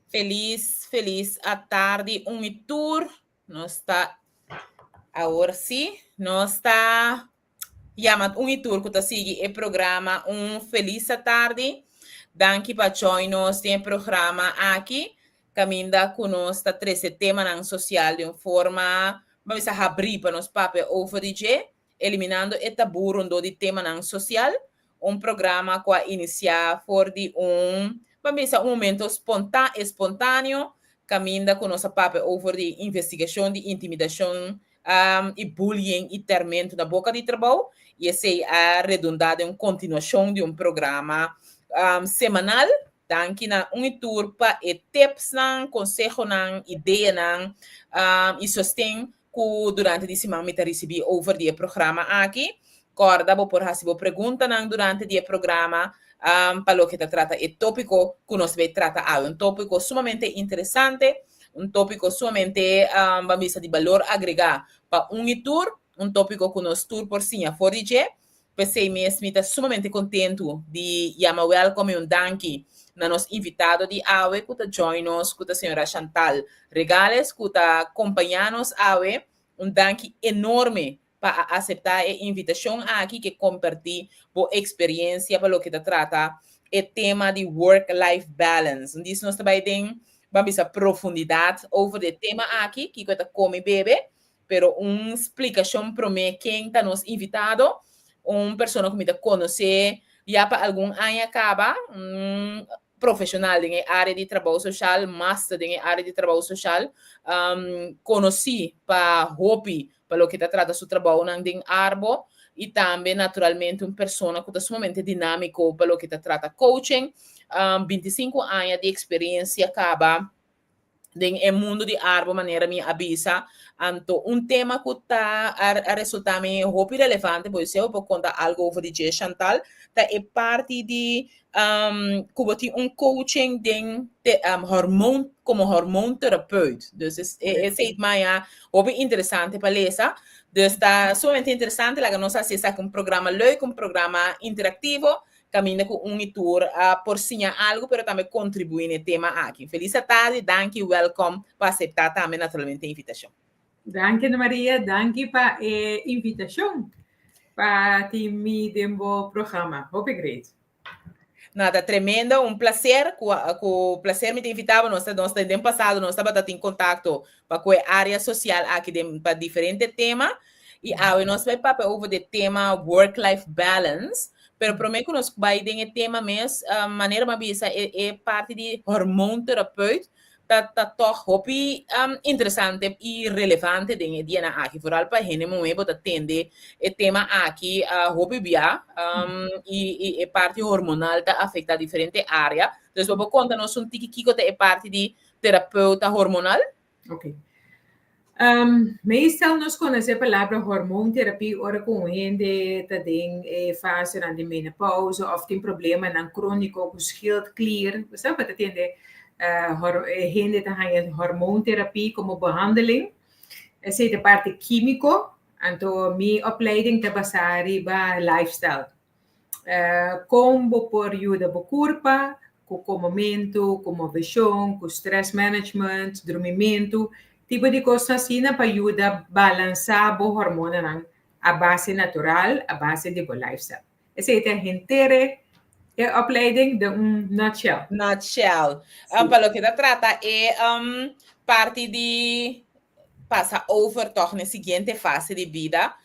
Feliz à tarde. Tour. Nós está, agora sim, nós está, chamando tour que está seguindo o programa Feliz à tarde. Danke para join-nos no programa aqui. Caminda conosco, treze temas social de uma forma, vamos abrir para nos papel over DJ, eliminando o tabu de tema social. Programa que iniciar for de vamos momento espontâneo, caminda com nossa papel over de investigação, de intimidação, e bullying e tormento na boca de trabalho. E essa é a redundância, uma continuação de programa semanal. Danke na tour para tips, consejo, ideia, e sostém que durante a semana me recebi over de programa aqui. Corda, vou por receber pergunta durante o programa para o que trata o tópico que nós vamos tratar. Um tópico sumamente interessante, um tópico sumamente vamos de valor agregado para tour, um tópico que nós tour por sim a forige. Pensei mesmo, estou sumamente contento de chamar welcome e danke na nosso invitado de AWE, que está join-nos, que a senhora Chantal Regales, que está acompanhando-nos AWE. Danke enorme para aceitar a invitação aqui que compartilhar a experiência para o que trata o tema de work-life balance. Disso nós também vamos a profundidade sobre o tema aqui, que está come bebê, pero uma explicação para mim quem está nos invitado, pessoa que me conhece já para algum ano acaba, profissional em área de trabalho social, master em área de trabalho social, conheci para hobby, para o que trata do trabalho em Arbo, e também, naturalmente, uma pessoa que é sumamente dinâmico para o que trata coaching, 25 anos de experiência acaba no mundo de Arbo, maneira me avisa, então, tema que está a resultar me hobby relevante, pois eu vou contar algo sobre de Chantal, é parte de coaching de hormone, como hormoontherapeut. Dus esse é mais hobby interessante para ler. Dus está sumamente interessante, lá que nós acessamos um programa leuk, um programa interativo, caminha com tour por sinha algo, mas também contribuir no tema aqui. Feliz tarde, danke, welcome, para aceitar também naturalmente a invitação. Danke, Maria, danke para a invitação para me demo programa. Hope great. Nada, tremendo, prazer, com o prazer me invitava, nós no passado, nós estávamos em contato com a área social aqui para diferentes temas, e nós vamos para o tema work-life balance, pero para mim que nós vai ter o tema mesmo, maneira mais é parte de hormoontherapeut, tá hobby interessante e relevante dentro dia na aqui, por algo para gente momento de atender o tema aqui, hobby via e parte hormonal tá afeta diferente área. Então, vou contar-nos tiquitico de parte de terapeuta hormonal. Ok. Meestal nós conhecemos a palavra hormoonterapia, ora com gente que tem fase de menopausa ou tem problema não crônico, com schild clear, você pode entender? Gente que tem hormoonterapia como behandeling. Essa é a parte químico, então minha opleiding está baseada em lifestyle. Como por ajuda a corpo, com momento, com motivação, com stress management, dormimento, tipo de coisa assim para ajudar a balançar o hormônio a base natural, a base de lifestyle. Essa é a inteira opleiding de nutshell. Nutshell. Para o que trata é parte de passa over toch na seguinte fase de vida.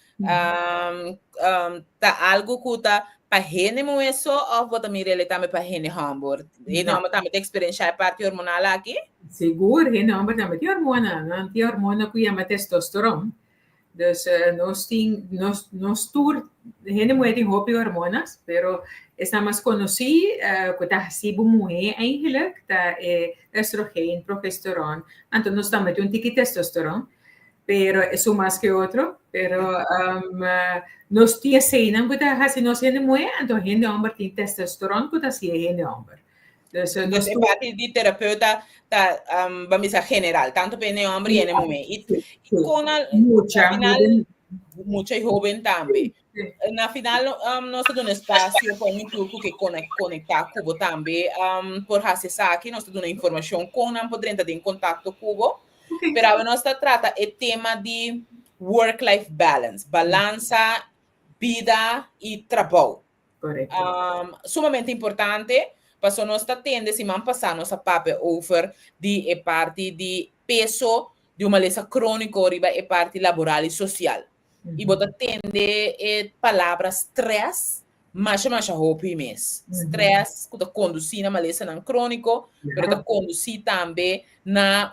Tá algo que tá para gente isso ou vou também relatar para gente Hamburg. E não também tem experiência a parte hormonal aqui? Seguro, gente Hamburg também tem hormona, não tem hormona que chama testosterona. Dus nós tour, gente mulher tem hobby hormonas, pero estamos conhecidos que tá se mulher eigenlijk, tá estrogênio, progesterona, então nós também temos um testosterona, pero é mais que outro, pero nós temos cena que tá se nós gente mulher, então gente homem tem testosterona que tá se gente homem. Dus é parte de terapeuta tá vamos dizer general, tanto para homem e mulher. E com muita jovem também. na final nós temos um espaço com um turco que conectar Cubo também por acessar aqui nós temos informação com não poder entrar em contato com Cubo pero nós trata o tema de work-life balance balança vida e trabalho Correto. Sumamente importante para nós tende se man passar nossa papel over de parte de peso de uma lesão crônica riba e parte laboral e social e bota tende palavra stress mas hopi mes stress que conduzir na malesa não crônico pero tá conduzir também na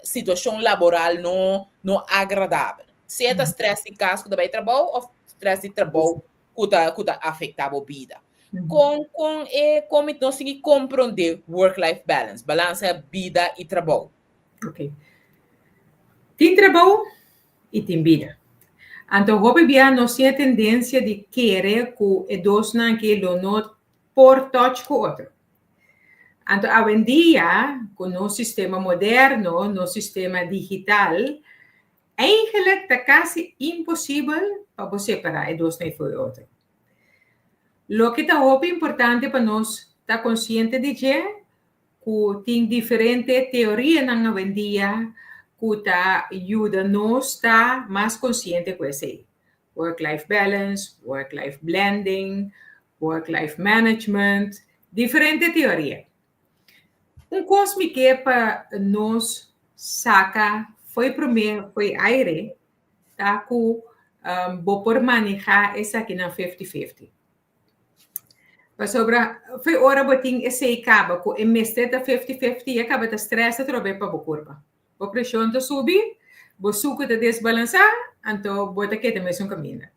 situação laboral não agradável se é stress de casa que vai trabalho ou stress de trabalho que tá afeta a vida como nós temos que compreender work-life balance balança vida e trabalho. Ok. Tem trabalho e tem vida. Então, hoje dia nós temos a tendência de querer que dois não que não por touch com o outro. Então, hoje em dia, com o nosso sistema moderno, no sistema digital, eigenlijk está quase impossível para você separar dois não foi o outro. Lo que está muito importante para nós estar consciente de que tem diferentes teorias hoje em dia que ajuda nós a estar mais consciente com isso. Work-life balance, work-life blending, work-life management, diferentes teorias. Coisa que para nós saca foi primeiro, foi aire, tá? Que vou por manejar essa aqui na 50-50. Foi hora botin esse acaba com em mestre da 50-50 e acaba da stress trobe para a curva. A pressão está subir, o suco está desbalançar, então bota que também é um caminho.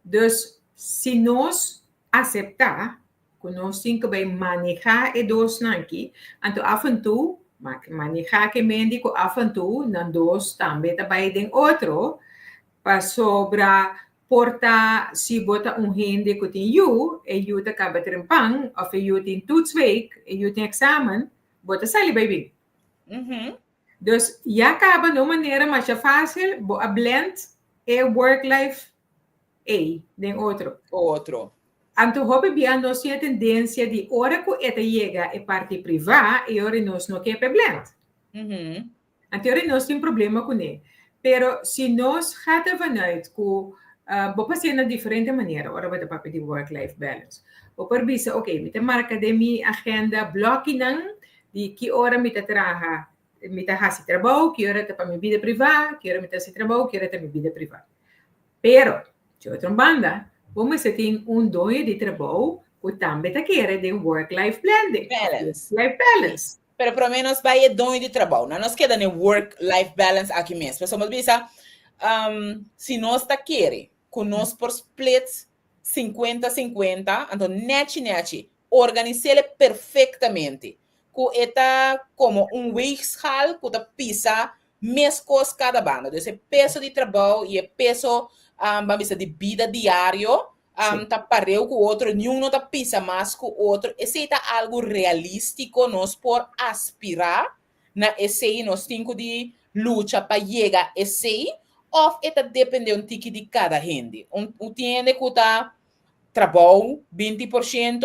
Então, se nós aceitar que nós temos que manejar e dois aqui, então afantu manejar que médico afantu na dois também também tem outro para sobra porta se bota gente que tem e tá acaba trempang of you tem toetsweek e you tem examen bota sali baby. Dus já acaba de uma maneira mais fácil a blend e work-life den outro. Então, hoje bem nós temos a tendência de hora que esta chega a parte privada e hora nós não quer blend. Então, hora nós temos problema com ele. Pero se nós gaan vanuit que vou fazer de diferente maneira, ora vai para de work-life balance. Vou pervisa, ok, me marca de minha agenda blocking de que hora me trabalha, me hace trabalho, que hora para minha vida privada, que hora me hace trabalho, que hora para minha vida privada. Pero, de outra banda, vamos ter dono de trabalho que também quer de work-life blending. Life balance. Pero pelo menos vai dono de trabalho. Não nos queda no work-life balance aqui mesmo. Pessoal, bisa, se nós está querendo, com nós por split 50-50, então net, organizar perfeitamente. Que está como weegschaal, que está pisa mescos cada banda. Então, esse peso de trabalho e o peso de vida diário, tá pareu com o outro, nenhum não tá pisa mais com o outro. Esse é algo realístico, nós por aspirar na esse nós temos de luta para chegar a esse, ou é depende um tique de cada gente. Tem que tá trabalho 20%,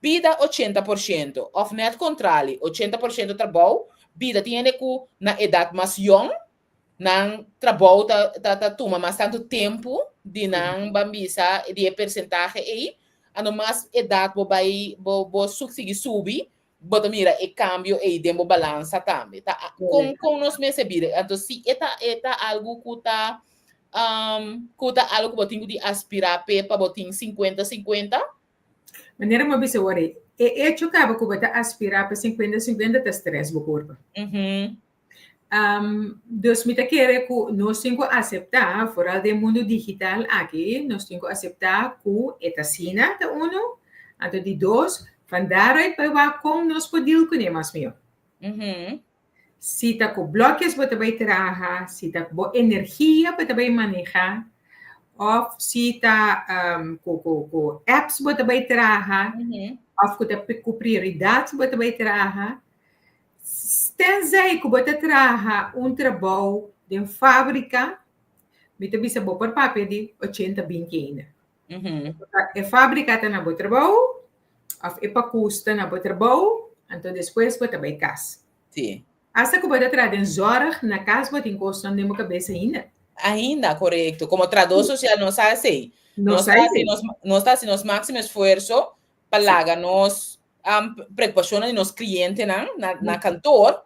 vida 80%, ou net contrário, 80% trabalho, vida tem que na idade mais jovem, não trabalho tá toma mais tanto tempo de não bambisa de percentagem aí a no mais idade vai conseguir subir bota mira e cambio e demo balança também tá com nós mesmos então se eta algo que tá algo que botinho de aspirar para botinho 50-50 maneira uma vez eu é chocava que bota aspirar para 50-50 tá stress bo corpo. Dus me quer que nós temos que aceitar, fora do mundo digital aqui, nós temos que aceitar que esta cena é um, então de dois, van daaruit para como nós podemos conhecer melhor. Se está com bloqueios para também trabalhar, se está com energia para também manejar, ou se está com apps para também trabalhar, ou com prioridades para também trabalhar. Tenzij que você trabalha trabalho de fábrica, mita bisa bo por papel de 80 binqueina. Mm-hmm. Fábrica tá na bo trabalho, e pa custa na bo trabalho, então depois bota by casa. Sim. Hasta que bota traden zorg na casa bota encosta na minha cabeça ainda. Ainda, correcto. Como tradutor social não está assim. Não Não está sai assim, não está assim nos máximo esforço para lagar nos preocupações de nos clientes na cantor.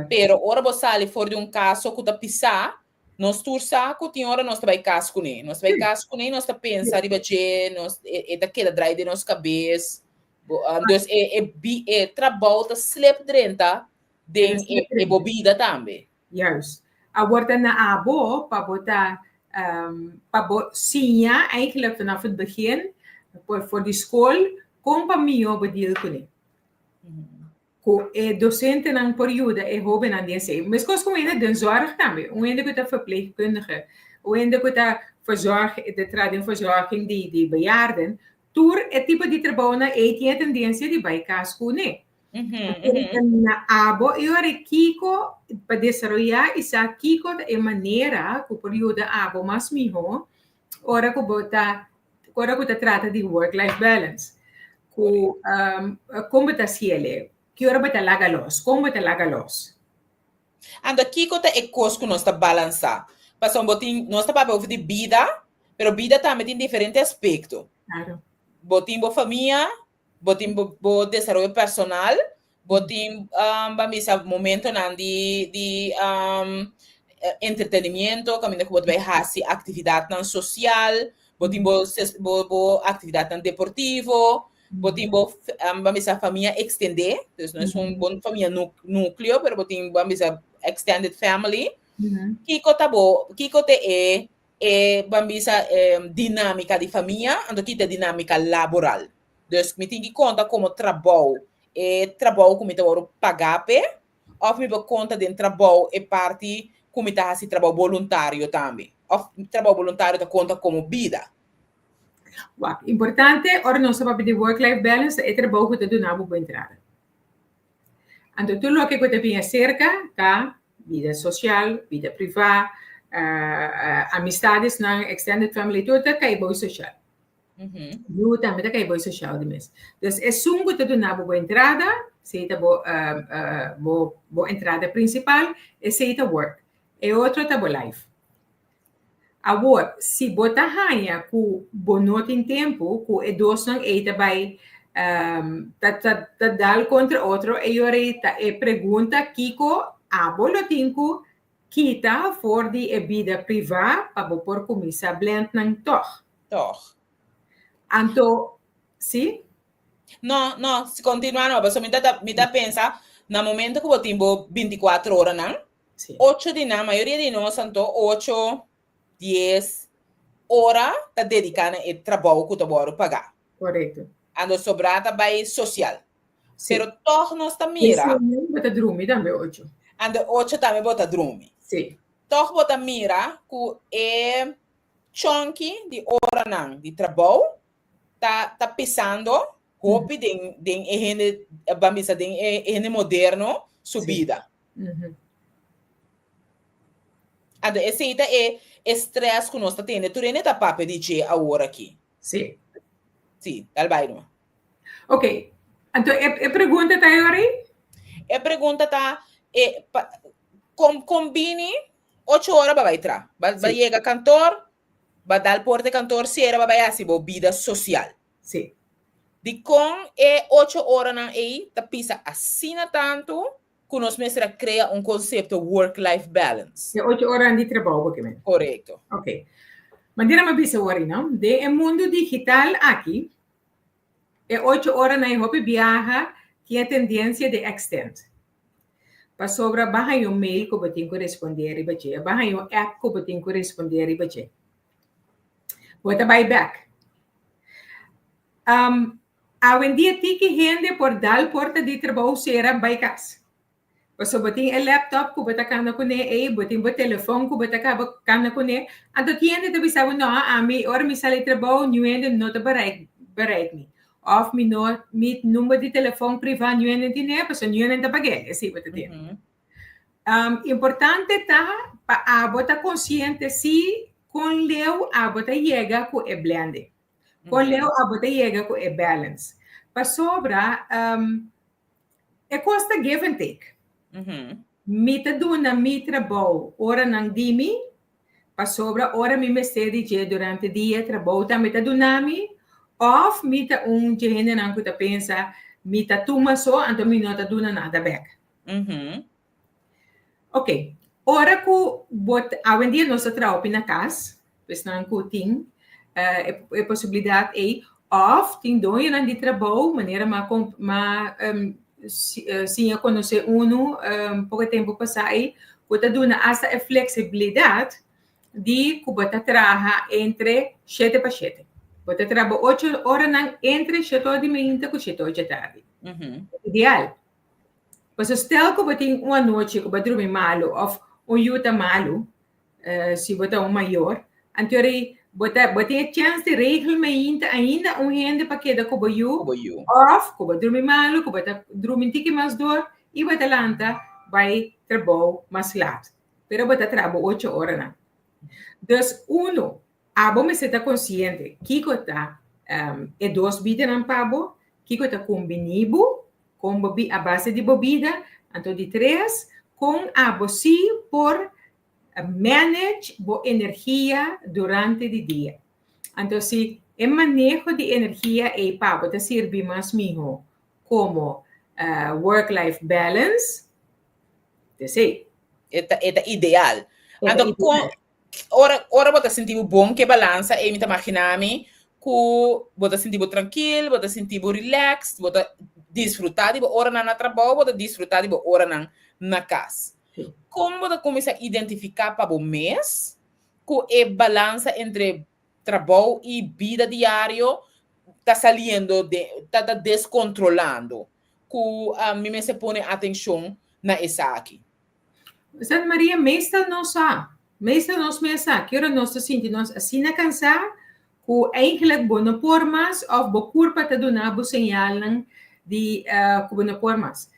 Pero ora você sai fora de caso que tá pisar, nós tursa que tem hora nós vai caso com ele. Nós vai caso com ele, nós tá pensar riba che, nós daquela drai de nos cabeça. Então trabalho tá slep drenta de bebida também. Juist. Wordt na abo, pabota, sinha, eigenlijk vanaf het begin, voor die school, kom pa mio bedeel kuni. Ko docenten ng periode, hoben aan die say. Mas kos kom ene den zorg também. Ende ko ta verpleegkundige. Ende ko ta de verzorging die bejaarden. Toer het type die trabalho na tendência de bykas kuni. Na abo, eu Kiko para desarrollar essa Kiko de maneira que o período abo mais mijo, ora que trata de work-life balance. Como está ciele? Que hora bota laga los? Como bota laga los? Ando Kiko te cosco nós tá balançar. Passa botin nós tá para ouvir de vida, pero vida também tem diferente aspecto. Claro. Botin bo família, botin bo desenvolvimento personal, botin bamisa momento de entretenimento, caminho que botin vai hasi atividade nan social, botin bo atividade nan deportivo, botin bo bamisa família extender, então não é bom família núcleo, pero botin bamisa extended family. Kiko tabo, Kiko te bambisa dinâmica de família, ando aqui te dinâmica laboral. Dus me tem que conta como trabalho trabalho como eu pagar ou me conta de trabalho parte como está esse trabalho voluntário também. Ou trabalho voluntário te conta como vida. Importante, ora não sabe de work-life balance, é trabalho que te dá uma boa entrada. Então, tudo o que você tem cerca, tá? Vida social, vida privada, amistades na extended family, tudo é boa social. Eu também tenho boa social de mês. Então, é sungo te dá boa entrada, se é boa entrada principal, e se é work. E outro é boa life. Agora, se bota hanha com bonito em tempo, com edoção e também dar contra outro, e pergunta Kiko, bolotinho kita for de vida privada para por comissão blend não Toch. Então, sim? Não, se continuar, não, mas me dá pensar, no momento que eu tenho 24 horas, não? 8 de na maioria de nós, então, 8, 10 horas tá dedicada ao trabalho que eu vou pagar. Correto. Ando sobrada vai social. Sim. Pero toch nós tá mira. Sim, bota dormir também 8. Ando 8 também bota dormir. Sim. Toch bota mira que chunky de hora não, de trabalho tá pensando hope de bambisa de moderno subida. Ando esse é estresse que nós tá tendo. Tu nem tá papo de che agora aqui. Sim. Sim, dal bairro. Ok. Então, a pergunta tá aí? A pergunta tá combine 8 horas para entrar. Vai chegar cantor, vai dar porte cantor, se era vai assim, vida social. Sim. De com 8 horas na aí, tá pisa assim tanto que nós mestra cria conceito work-life balance. 8 horas de trabalho, porque correto. Ok. Mas dirá mais bisa worry, não? De mundo digital aqui, 8 horas na hobby viaja, que a tendência de extend. Para sobra, baja yung mail ko bating ko responder iba che. Baja yung app ko bating ko responder iba che. What a buyback. Awen dia tiki hende por dal porta di trabaho sera by kas. Paso bating laptop ko batakang na kune bating ba telefon ko batakang na kune. Ando tiende to bisawo no ami or misali trabaho nyuende no to bereik mi. Of mi nummer di telefoon privé nyuende tine paso nyuende ta pagel. Esi bata din. Importante ta pa bota consciente si com leu a bota chega com é blend. Com leu a bota chega com é balance. Para sobra, é costa give and take. Mita duna mitra bow, ora nang dimi, para sobra, ora mi mesteri durante o dia, trabalho, tá mita dunami, of mita gene nang kuta pensa, mita tuma so, anto mi nota duna nada back. Ok. Ora ku bot awen dia nossa traupi na casa, pois não ting é possibilidade aí of ting doio nan di trabalho, maneira se eu conhecer pouco tempo passar aí, bota duna essa é flexibilidade de que bota trabalha entre 7 para 7. Bota trabalha 8 horas entre 7 de manhã e 7 de tarde. Ideal. Mas stel que bota uma noite que bota dormir malo ou yuta malo, se bota maior, anterior bota a chance de regelmente ainda gente para que da cuba off, cuba dormir malo, cuba dormir tique mais dor e bota lanta vai trabalho mais lato. Pero bota trabalho 8 horas na. Dus abo me seta consciente que tá é dois vidas na pabo, que tá combinibo com a base de bebida, então de 3 com abo sim por manage a energia durante o dia. Então, se o manejo de energia é para te servir mais melhor como work-life balance, é ideal. Então, ora você sentir bom que balança, e me imaginar-me que você sentir tranquilo, você sentir relax, você desfrutar de hora na trabalho, você desfrutar de hora na casa. Como você começa a identificar para o mês que a balança entre trabalho e vida diária está saindo, está descontrolando, que a mim se põe atenção na essa aqui. Santa Maria, meestal não sabe. Meestal nós pensa que nós sentimos assim na cansar, que eigenlijk bono formas of bo curpa te donar bo sinyalan de bono formas.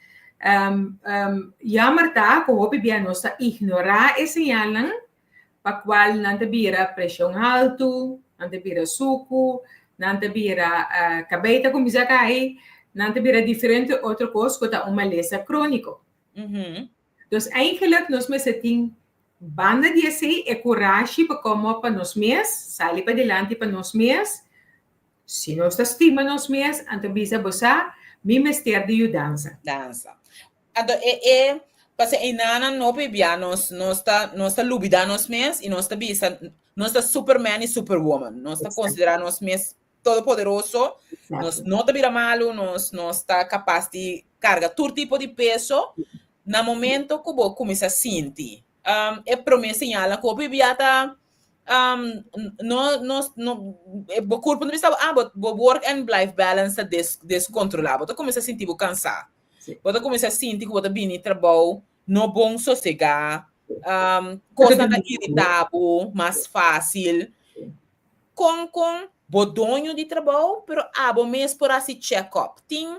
Jammer tá, que hopi bia nós ignorar esse sinyalan, pa qual não te vira pressão alto, não te vira suco, não te vira cabeça como já cai, não te vira diferente outra coisa que tá uma lesão crônico. Dus eigenlijk nós me sentimos banda de assim é coragem para como para nós mesmos, sair para delante para nós mesmos. Se nós estima nós mesmos, então bisa bosa, me mestre de dança. Então parce que inana no bebia nós está lubida nós mesmos e nós está bisa nós está Superman e Superwoman, nós está considerar nós mesmos todo poderoso, nós não está vira malo, nós está capaz de carregar todo tipo de peso. No momento que você começa a sentir, é promessa señala que você está o corpo não está o work and life balance está descontrolado, você começa a sentir cansado, você começa a sentir que você vem trabalho não bom sossegar, coisa está irritável, mais fácil, com bodonho de trabalho, pero abo mesmo por assim check-up, tem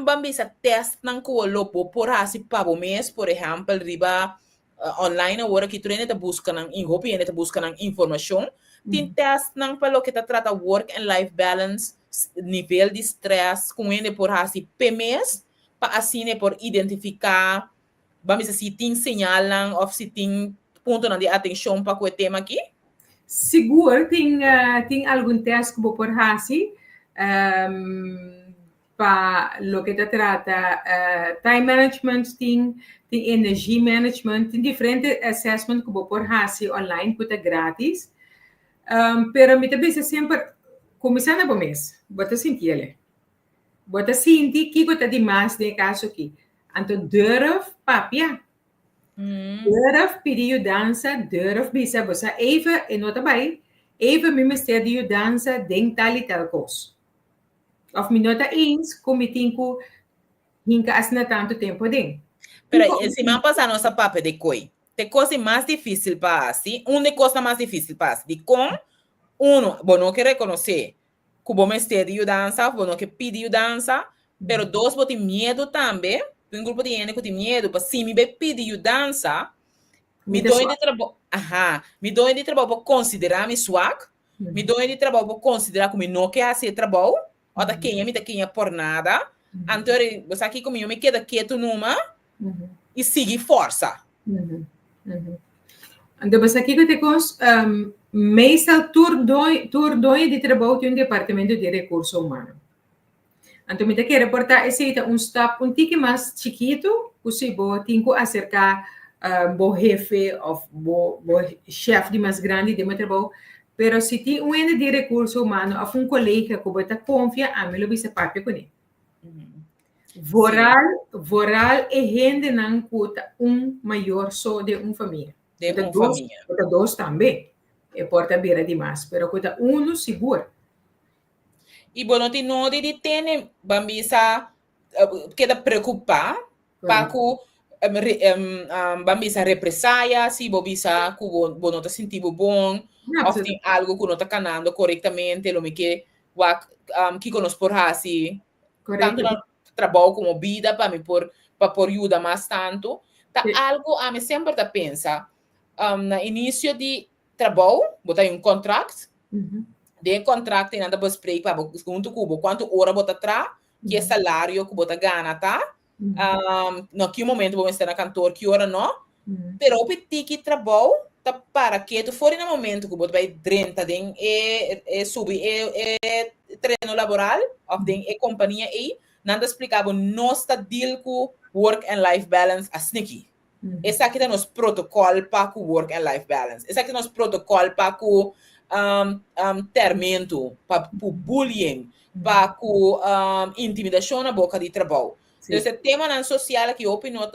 bambisa test nang kuolopo por assim para o mês, por exemplo, riba online agora que tu ainda busca nang inhopi ainda busca nang informação, tem test nang pelo que tá trata work and life balance, nível de stress com ele por assim mês, para assim por identificar, bambisa se tem sinal nang ou se tem ponto de atenção para o tema aqui. Seguro tem algum teste que vou por assim para lo que te trata time management, tem energy management, tem diferentes assessment que vou por assim online, que é grátis. Pero me também sempre começando a mês, bota sentir ele. Bota sentir que você tem mais de caso aqui. Então durf papia. Durf pedir dança, durf bisa você even e nota bem, even me mestre de dança den tal e tal coisa. Of me nota eens, como tinco hinca asna tanto tempo den. Pero se me passa nossa papo de coi. Te coisa mais difícil para assim, onde coisa mais difícil para assim, de com bom não quer reconhecer que bom mestre de dança, bom não que pedir dança, pero dois botem medo também. Tem um grupo de gente que tem medo, para se me pedir dança, Me dou de trabalho, me dou de trabalho para considerar me swag, me dou de trabalho para considerar como não quer fazer trabalho, ou da quem é por nada, então você aqui comigo me queda quieto numa e siga força. Então, você aqui que te cons, meestal tour doi de trabalho de departamento de recursos humanos. Então, me quer reportar esse staff um tique mais chiquito, possível, tenho acercar bo jefe ou bo chefe de mais grande de meu trabalho, pero se tem ende de recursos humanos, ou colega que você confia, a mim lo bisa parte com ele. Voral é gente não cuta maior só de família. De família. Cuta dois também. É porta beira demais, pero cuta seguro. E bom, não de ter bambisa queda preocupar para que bambisa represaia se bobisa que não está sentindo bom ou tem algo que não está canando corretamente lo que nos por assim tanto no trabalho como vida para me por ajuda mais tanto tá algo a me sempre tá pensa no início de trabalho botar contrato de contrato tem nada para explicar para junto com quanto hora bota tra que é salário que bota gana tá no que momento vamos estar na cantor que hora não pero o que trabalho tá para que tu for no momento que bota vai 30 den subir treino laboral ou den companhia aí nada explicava não está deal com work and life balance a sneaky essa aqui é nosso protocolo para o work and life balance essa aqui é nosso protocolo para o termento, para o bullying, para a intimidação na boca de trabalho. Então, esse tema na social que eu opinião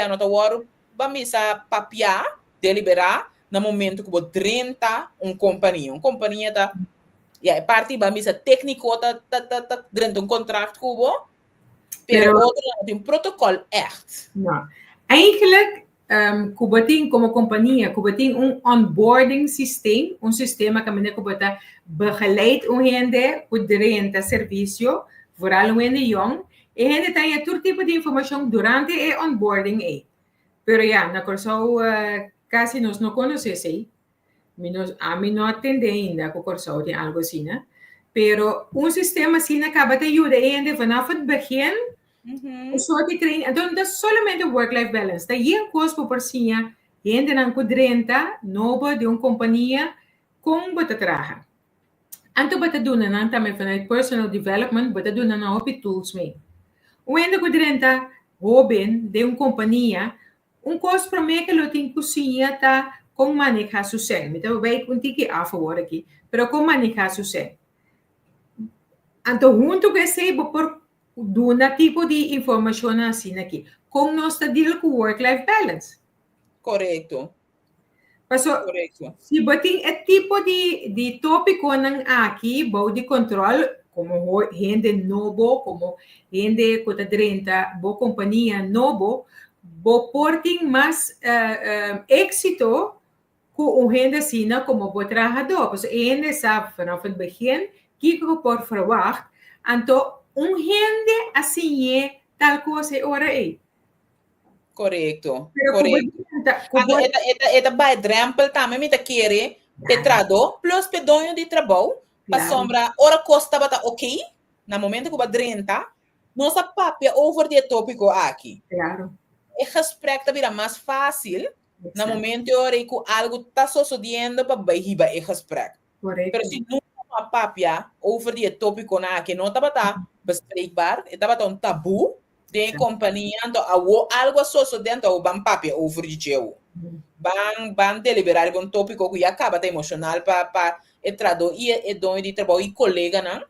nota hora, vamos papiar, deliberar, no momento que você renta uma companhia tá, parte vamos técnico tá dentro de contrato que você, pero outro tem protocolo echt. Não, eigenlijk Kubating como companhia, Kubating onboarding systeem, sistema que meneer Kubata begeleid gente durante serviço, vooral gente jong, e gente tem todo tipo de informação durante o onboarding. Pero na Corsau quase nós não conhecemos, a mim não atende ainda com Corsau tem algo assim, né? Pero sistema assim acaba de ajudar gente vanaf het begin. Soort training, então dat is solamente work-life balance. Dat je kost por sinha, gente não kudrenta, novo de companhia com bota traga. Anto bota duna não também vanuit personal development, bota duna não op tools mee. Wende kudrenta, hoben de companhia, kost para mim que lo tem cozinha tá com manejar su sen. Então vai com tiki a favor aqui, pero com manejar su sen. Anto junto que se por duna tipo de informação assim aqui. Como nós está deal com work-life balance. Correto. Correto. Se botem tipo de tópico aqui, bode controle, como gente novo, como gente que está dentro boa companhia novo, bo portem mais êxito com gente assim, como bo trabalhador. Porque gente sabe, vanaf het begin, que por verwacht, então gente assim tal coisa ora aí. Correto. Eta by drempel também me querer petrado plus pedonho de trabalho para sombra ora costa bata ok na momento que badrenta nossa papia over de tópico aqui. Claro. O gesprek vira mais fácil na momento ora que algo está sucedendo para baixar o gesprek. Correto. Pero se não a papia over de tópico na que não tá bespreekbaar, estava um tabu de companhia, então algo associado dentro ao ban papia over de teu. Ban deliberar um tópico que acaba de emocional para traduzir e dono de trabalho e colega, não?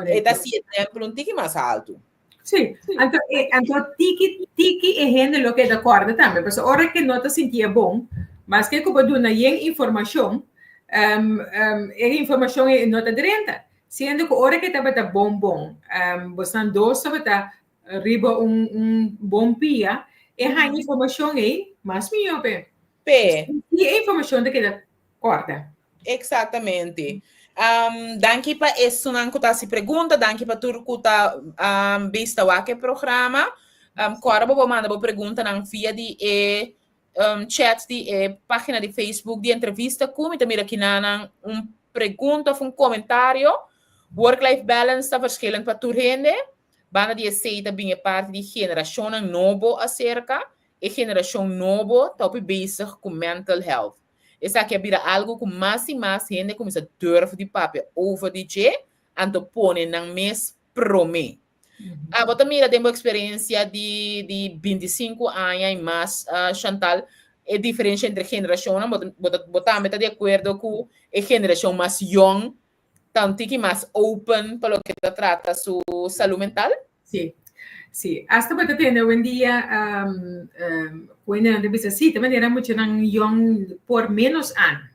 E da si exemplo um tique mais alto. Sim, então tiki é gente lo que de acordo também, porque hora que não te sentia bom, mas que como duna yen informação, informação não te direnta. Sendo que hora que estava bom, bastante doce, estava riba bom pia, e a informação aí, mas melhor, e a informação daquela corda. Exatamente. Danke para isso, não que se pergunta, danke para tudo que está visto aqui programa. Agora vou mandar uma pergunta na via de chat di página de Facebook de entrevista com me mira aqui na pergunta of comentário. Work-life balance está verschillend para tu rende. Banda de aceita bem parte de geração novo acerca e geração novo está bezig com mental health. Essa aqui é algo que mais e mais gente começa a durf de papel over de je and to pone na mes prome. Bota mira tem uma experiência de 25 anos e mais, Chantal, é diferente entre geração, bota de acordo com a geração mais young, tanto que mais open para o que trata sua saúde mental? Sim, sim. Hasta para ter hoje em dia, quando a gente assim, de maneira muito não young por menos anos.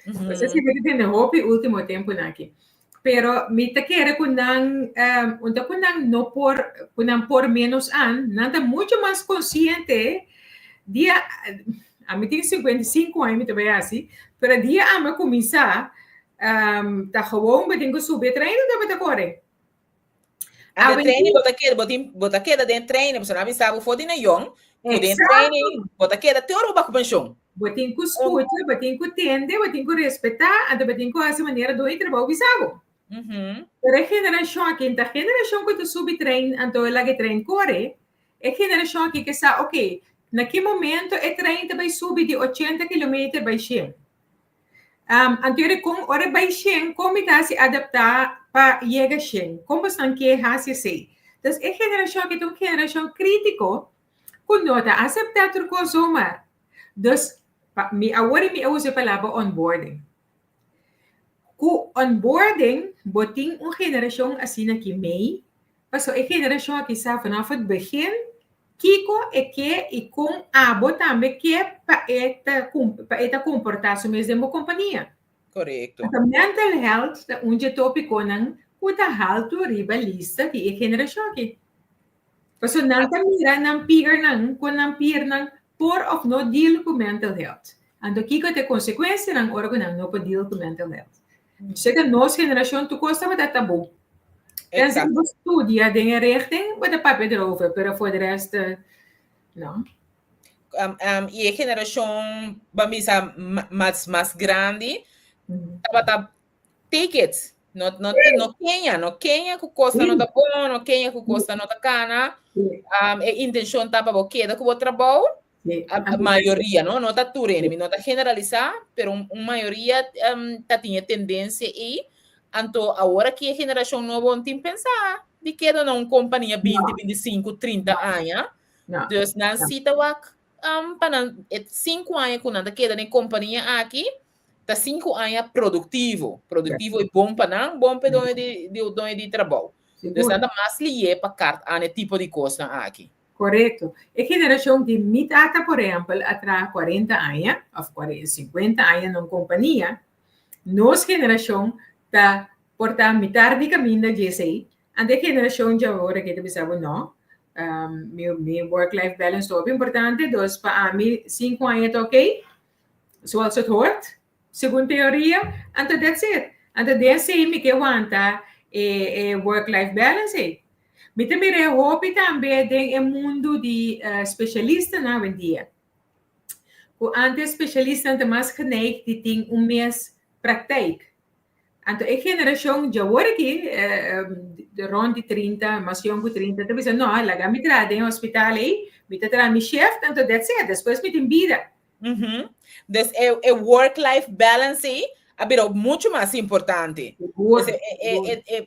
Você se vê que tem hobby último tempo aqui. Pero me te quer quando não por menos anos, nada muito mais consciente dia a mim tem 55 anos, me também assim, pero dia a me começar tá gewoon me tenho que subir treino da beta corre. A treino bota queda dentro treino, você não sabe for de neon, dentro treino, bota queda teoro ba convenção. Botem que escuta, botem que entender, botem que respeitar, até botem que essa maneira do trabalho bisavo. Pero a geração aqui, a geração que tu sube treino, então ela que treino corre, é a geração aqui que sabe, ok, naquele momento o treino vai subir de 80 km by 100. Então, com hora by 100, como está se adaptar para chegar a 100? Como estão que hace assim? Então, a geração aqui é uma geração crítica, quando nota aceitar tudo com o mar. Então, agora me uso a palavra onboarding. Com onboarding, botem uma geração assim aqui meio, mas a geração aqui sabe vanaf het begin, Kiko é que e com abo também que é para comportar-se mesmo uma companhia. Correto. Então, mental health é um tópico não cuida alto rivalista de a geração aqui. Porque não tá mira não pier não com não pier não por of no deal com mental health. Então, Kiko tem consequência não órgão não pode deal com mental health. Chega nossa geração tu gosta de tabu. Dan zijn we studie dingen richting, met de papier erover, pero voor de rest, não. E a geração, bambisa mais grande, tava tickets, no Kenya que custa não tá bom, no Kenya que custa não tá cana, a intenção tava boqueda com o trabalho, a maioria, não tá tudo, não tá generalizar, pero a maioria tá tinha tendência e então, agora que a geração nova não tem que pensar de que era uma companhia 20, 25, 30 anos. Então, não se está para 5 anos que nada queda na companhia aqui, está 5 anos produtivo. Produtivo é bom para não, bom para dono de trabalho. Então, nada mais lié para carta a tipo de coisa aqui. Correto. A geração de mitad, por exemplo, atrás 40 anos, ou 50 anos na companhia, nossa geração tá portar metade de caminho da GSA. A geração de agora que tu sabe não, meu work-life balance é importante. Dos para mim 5 anos é ok, zoals het hoort, segundo teoria. Então that's it. Então desse me que aguenta work-life balance. Me também é hobby também tem mundo de especialista na dia. Antes especialista é mais geneigd die tem mês praktijk. Então, a geração de agora aqui, rond de 30, mais jongo 30, então, você não, lá me traz em hospital aí, me traz meu chefe, então, that's it, depois me tem vida. É work-life balance, é muito mais importante.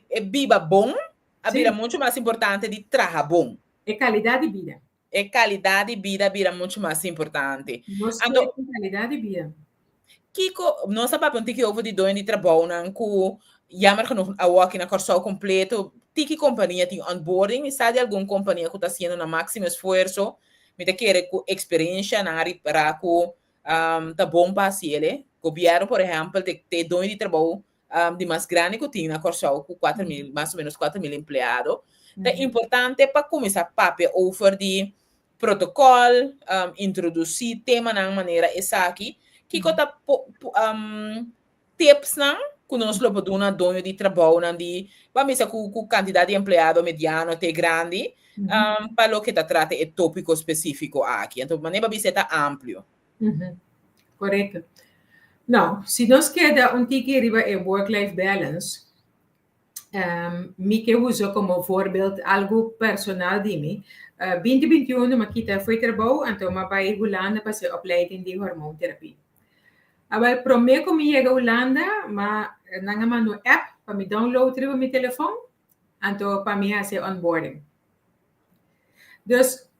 É vida bom, é muito mais importante de trabalho bom. É qualidade de vida. É qualidade de vida, é muito mais importante. Então, qualidade de vida. Kiko, nossa papo tiki over de doen de trabalho nan ku jammer genoeg a walk na corso completo tiki companhia tem onboarding e sabe alguma companhia que está fazendo na máximo esforço me te quer com experiência na área para ku tá bom para si ele governo por exemplo de doen de trabalho de mais grande que tem na corso com 4.000 mais ou menos 4.000 empregados é importante para começar papo over de protocolo introduzir tema na maneira essa aqui Kiko tá tips não que nós lo podemos dono de trabalho não de vamos com quantidade de empregado mediano até grande para o que tá trata é tópico específico aqui então maneira vai ser amplo Correto. Não, se nós queda um tique arriba é work-life balance, me que uso como voorbeeld algo personal de mim. 2021, maar kita foi trabalho, então eu vai Holanda para ser opleiding de hormoonterapie. Agora, para mim, como chega a Holanda, mas não mando app para me download para meu telefone, então para mim fazer onboarding. Dus,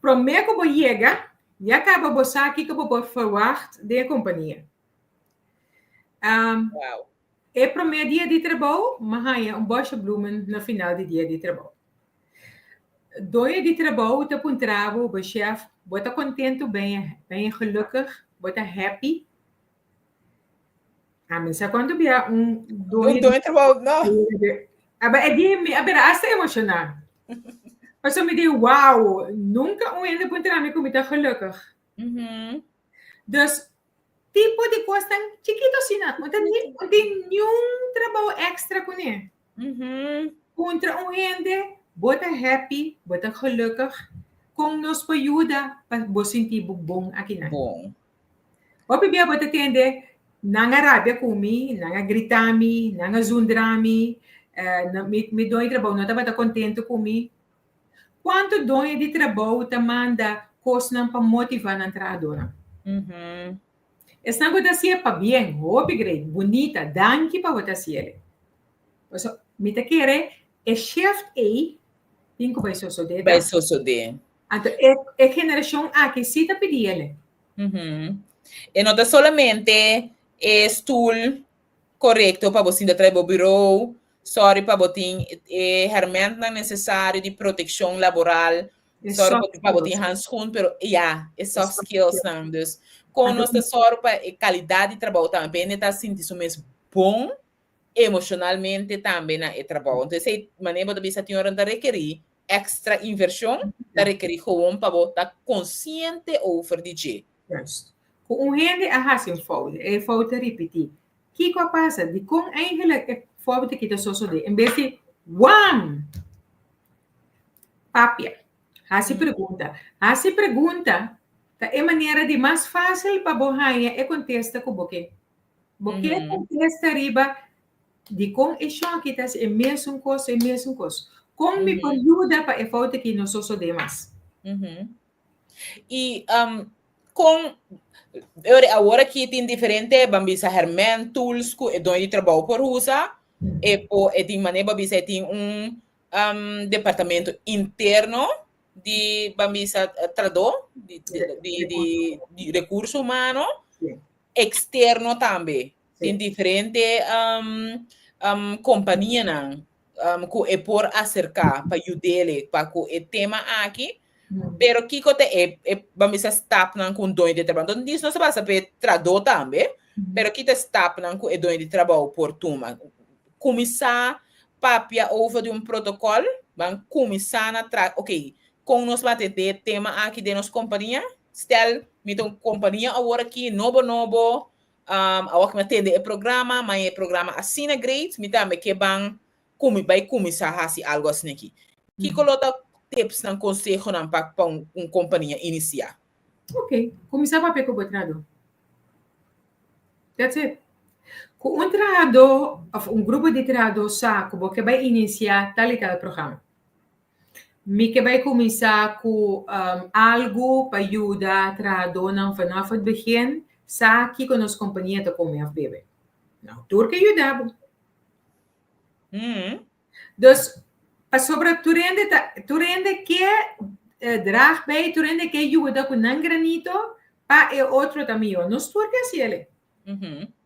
para mim, como chega, já acaba você aqui que eu vou verwacht da companhia. Wow. É para mim dia de trabalho, mas há bosje bloemen no final do dia de trabalho. Doe de trabalho, tá com trabalho, o chefe, bota contente, bem gelukkig, bota happy. Mas quando vier Doe de trabalho, não. É de emocionar. Mas eu me digo, wow, nunca ende com trabalho como tá gelukkig. Dus, tipo de coisa tão chiquito assim, não tem nenhum trabalho extra com ele. Contra ende, bota happy, bota gelukkig, com nos ajuda para você sentir bom aqui na. Bom. Opi bia bota tende, nanga rabia kumi, nanga gritami, nanga zundrami, me dói trabalho, não estava contente comigo. Quanto dói de trabalho te manda coisa para motivar na entrada? Essa coisa assim é para bem, opi great, bonita, danke para você assim. Então, me te querer é chef A, tenho vai suceder. Vai suceder. Então, é geração A que se te pedir ele. E não é solamente o tool correto para você entrar no bureau, sorry para você ferramenta necessária de proteção laboral, sorry para você hands-on, pero é soft skills não, dus com nossa sorry para qualidade de trabalho também, está sentindo mesmo bom emocionalmente também na trabalho. Então, essa maneira de você tem requerir extra inversão, requerir gewoon para você estar consciente over de je. Juist. Kung hindi ahas yung fold, fold repetir. Kiko pasa, di kung eigenlijk fold kita sosode, em vez de wham! Papia. Hasi pergunta, tá é maneira de mais fácil para borraia é contesta com boque. Boque contesta riba de com e só que tas é mesmo coisa. Com me ajuda para e fold que não sosode mais. E com agora que tem diferente bambisa hermen tools que de trabalho por usa e de maneira bambisa tem departamento interno de bambisa trador de recurso humano externo também tem diferente companhia que é por acercar para ajudar para que o tema aqui. Pero kiko te vamos a stap nan com dois de trabalho. Então, isso não se passa para trador também. Pero kita stap nan com dois de trabalho por turma. Começar papia over de protocolo, van começar na ok, com nós bater de tema aqui de nossa companhia. Stel, então companhia agora aqui novo, agora que me atende o programa, mas o programa assina great, me também que vai começar a fazer algo assim aqui. Kiko lota tips ng konseho ng pang companhia iniciar? Ok. Começar a pegar o treinador. That's it. Com treinador, grupo de treinador sabe que vai iniciar tal e tal programa. Me que vai começar com algo para ajudar o treinador vanaf het begin, sabe que com nossa companhia está como a bebê. Não, tu que ajudava. Dus, sobre tu rende que drag bij, tu rende que ajuda com um granito para outro também. Não estou que assim ele.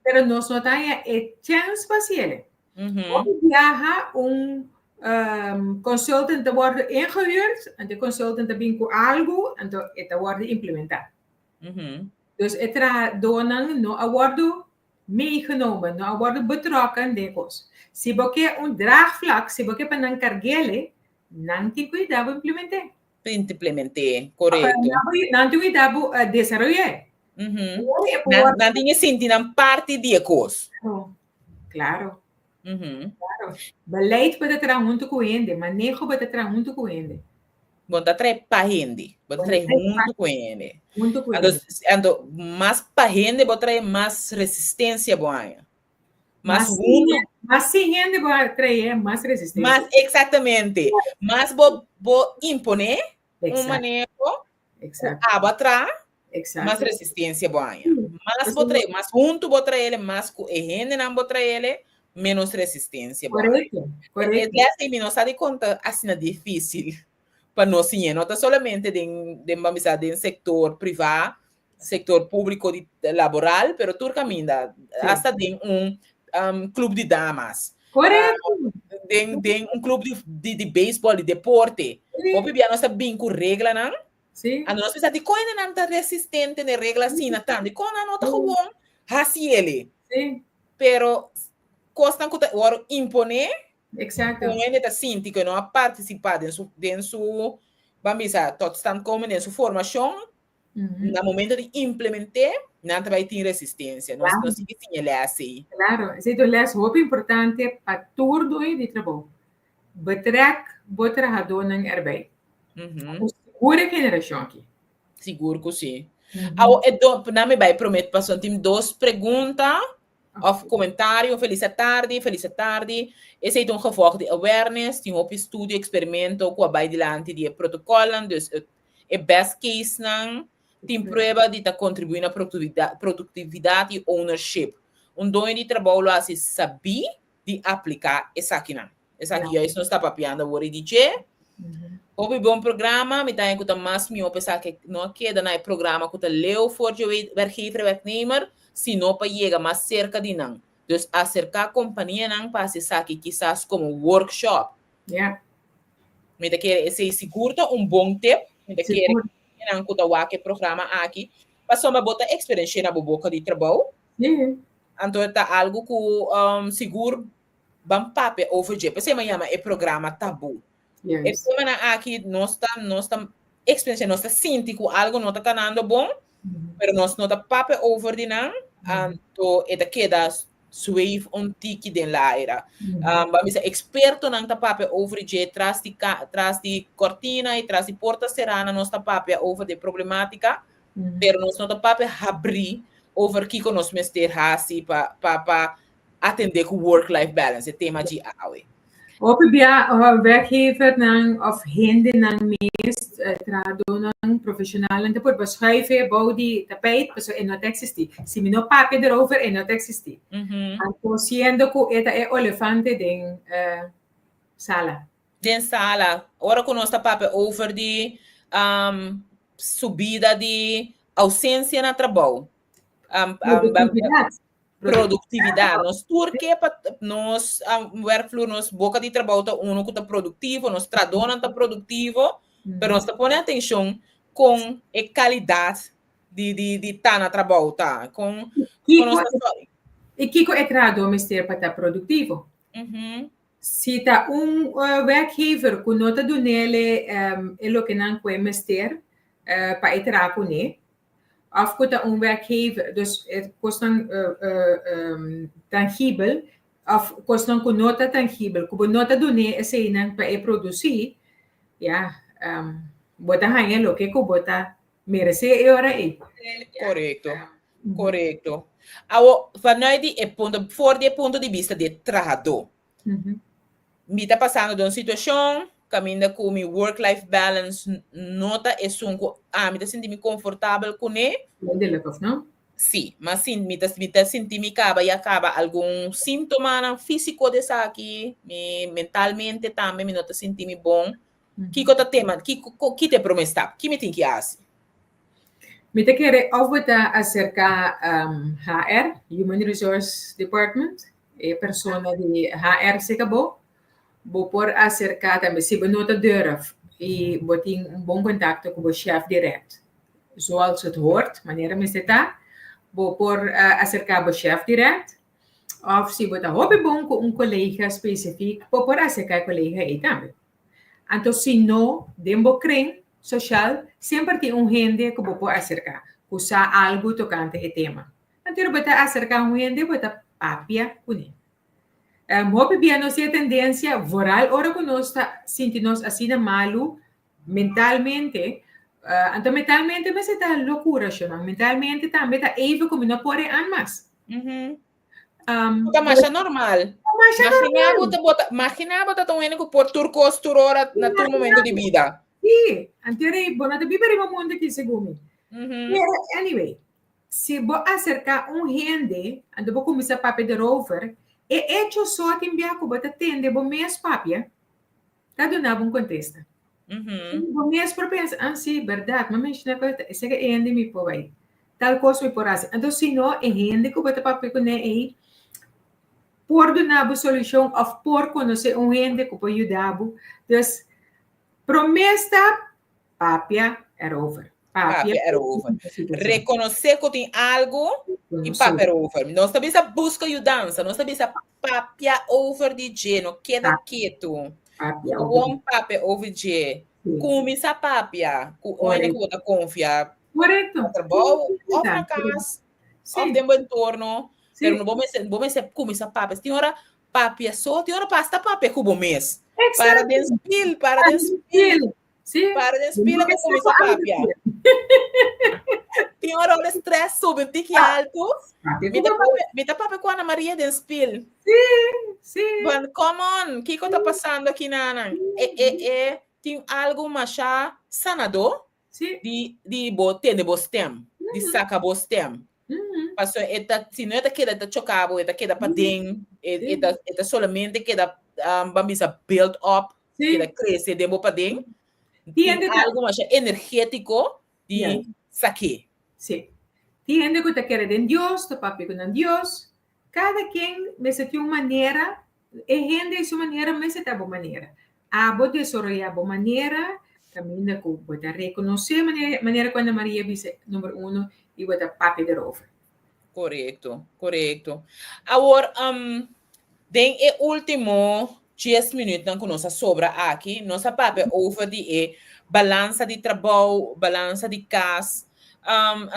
Pero nós não temos chance para assim ele. Viaja consultant te worden ingehuurd en de consultant te com algo en te worden implementado. Dus het donen no worden meegenomen, no worden betrokken de cos. Se você draagvlak, se você para não carregar, não tem cuidado implementar. Implementar, correto. Não tem cuidado desenvolver. Não tem sentido na parte de cos. Claro. Claro. Beleid para trabalhar junto com ele, manejo para trabalhar junto com ele. Bota trae pa gente. Bota trae junto com ele. Junto com Ando, ele. ando mais pa gente, bota trae mais resistência boa. Mais Mas junto. mas sim, gente vai trazer mais resistência. Mas, exatamente. Mas vou impor um manejo, Exato. abatrá, Exato. mais resistência boa. Mas vou trazer, mais junto vou trazer ele, mais gente não vou trazer ele, menos resistência boa. Correto. É assim, não sabe conta assim é difícil para nós sim, não está somente de setor privado, setor público de laboral, pero tu caminha hasta de clube de damas. Correto. Tem clube de beisebol, de deporte. O bebê não sabe bem com regra, não? Sim. A nós precisa de coisa não tá resistente de regra assim, não tá? De coisa não tá bom, assim ele. Sim. Pero costa que o impone, Exato. com ele tá sinto que não a participar de sua, vamos dizer, todo estão como em sua formação, no momento de implementar, não vai ter resistência. Nós se ele é assim. Claro, então les hoop importante para tudo de trabalho. Betrek o trabalhador erbij. Segura geração aqui. Seguro que sim. Não me vai prometer para tem duas perguntas of comentário. Feliz tarde. Esse é um gevolg de awareness, tem um estudo, experimento com a vai delante de protocolo, dus é best case não, tem prova de tá contribuir na produtividade e ownership. Dono de trabalho assim saber de aplicar essa aqui não. Essa aqui isso não está papiando o DJ. Houve bom programa, me tem que mais me pensar que não queda na programa que leu for de werknemer, se não para chegar mais cerca de não. Dus acercar a companhia não para acessar que quizás como workshop. Me que esse seguro bom tip, me que não que programa aqui, passou uma bota experiência na boca de trabalho. Então tá algo que seguro bam pape over je. Você me chama programa tabu. E semana aqui nós está experiência nós está sentindo que algo não está canando bom, pero nós não está pape over de não, então é daqui da suave tiki den la era. Vamos ser experto não está pape over de tras de cortina e tras de porta serana nós está pape over de problemática, pero nós não está pape abrir over que com nós mester hasi para atender com work-life balance, é tema de aue. Op werkgever of hende meest profissional en depois beschrijven bouw die tapijt dus en not existi. Si mi no pape erover en not existi. Então siendo que esta é elefante den sala. Den sala. Ora que nós pape over de subida de ausência na trabalho. Produtividade. Nós turque nós workflow nós boca de trabalho tá uno que tá produtivo, nós tradona tá produtivo, pero nós tá pondo atenção com a qualidade de tá na trabalho tá com e Kiko é trado mister para estar produtivo. Se tá werkgever que nota do nele é o que não pode mister para entrar com ele. Of que dat werkgever, dus het kost dan tangível, of kost dan com nota tangível, com nota do ne esse não para produzir, bota hanha lo que bota merece hora aí. Correto. Ao vanuit die ponto de vista de trabalhador. Me está passando de uma situação caminha com meu work-life balance nota é me está sentindo confortável com ele. Não? Sim, mas sim, me está sentindo acaba algum sintoma físico desse aqui, mentalmente também me está sentindo bom. Que coisa tema, que te promessa, que me tem que fazer? Me te querer overta acerca HR, Human Resource Department, persona de HR se acabou. Vou por acercar também, se você não durf e botem bom contato com o chefe direto. Zoals het hoort, maneira me está, vou por acercar o chefe direto. Of se você hobby bom com colega específico, vou por acercar o colega aí também. Então, se não, dembo crem social, sempre tem gente que vou por acercar, usar algo tocante ao tema. Então, você acercar gente, você papia com ele. Hobby bem não se tendência voral ora que nós sentimos assim na malu mentalmente, então mentalmente mas está loucura, siya, mentalmente também está even como não pode mais. Puta, mas é normal. Imagina botar tão único por turcos turora na tu momento de vida. Sim, anterior, bom, não vive no mundo que segundo. Anyway, se você acercar gente, ando você começar a papel de rover, é hecho só que enviar que você atende, você mesmo papel, tá dando um contexto. Você mesmo para pensar, sim, verdade, mas não é que esse é gente me pô vai, tal coisa me por assim. Então, se não é gente que você papel com ele, por dar uma solução, ou por conhecer gente que pode ajudar, então, promessa, papel é rover. Papel era over. Reconhecer que tem algo e papel era over. Não sabia se busca ajudança, não sabia se papel over de G, não queda quieto. Com papel over de começa papel, com onde que você confia. Correto. Trabalho, ou na casa, ou dentro do entorno, pero não vamos ser começa papel. Tem hora papel só, tem hora pasta papel com o mês. Para despil, para despil. Sim. Para despila com começa papel. Tem hora o estresse sube um tique alto. Me tá papel com a Ana Maria despil. Sim. But come on, o que está passando aqui na tem algo mais sanador de botem de bostem, de saca bostem. Passo se não é daquela da chocabo, é daquela para dentro, é solamente que da bambisa build up, que da cresce de para dentro. Tem algo mais energético de saque. Sim. Tem gente que quer de Deus, tu papi com Deus. Cada quem tem uma maneira, e gente de sua maneira, mas é boa maneira. A boa desarrollar boa maneira, também da que pode reconhecer maneira quando Maria disse número 1 e bota papi de rover. Correto. Agora, den é último 10 minutos que nós sobra aqui, nossa papi over de balança de trabalho, balança de casa,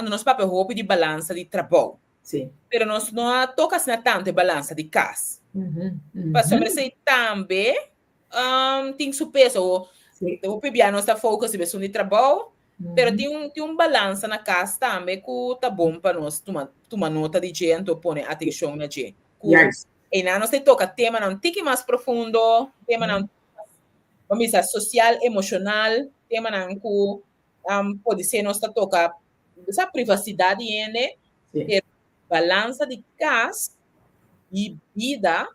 nós papi hope de balança de trabalho. Sim. Pero nós não tocamos na tanto balança de casa. Para sobre isso também tem seu peso. O PBA não está focado em de trabalho, pero tem balança na casa também que tá bom para nós tomar nota de gente ou pôr atenção na gente. E não se toca tema não tique mais profundo, tema não vamos dizer social, emocional, tema não que pode ser nós toca essa privacidade ainda, balança de casa e vida